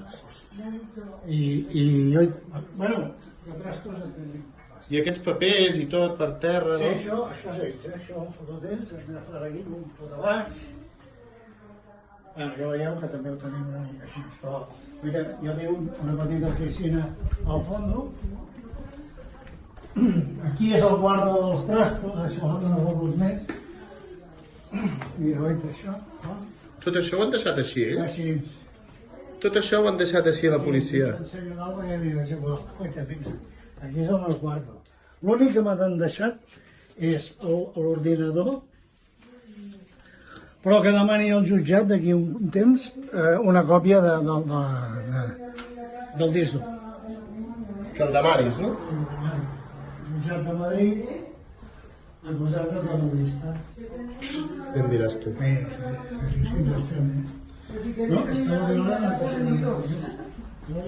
coses. I jo... Bueno, altres coses que... I aquests papers i tot per terra, Sí, no? això és ells, això ho foto d'ells, es agafa d'aquí, un tot a baix. Bueno, ja veieu que també ho tenim així, però mira, jo tinc una petita oficina al fons. Aquí és el guarda dels trastos, això són unes fotos més. Mira, veig això, no? Tot això ho han deixat així, eh? Així. Tot això ho han deixat així a la policia. Ensenyo d'alba i ja mira, si vols, fixa't. Aquí és el meu quarto. L'únic que m'han deixat és l'ordinador, però que demani al jutjat d'aquí un temps una còpia del disc dur. Que el demanis, no? El jutjat de Madrid acusat de terrorista. Ja em diràs tu. Sí, no, és que no,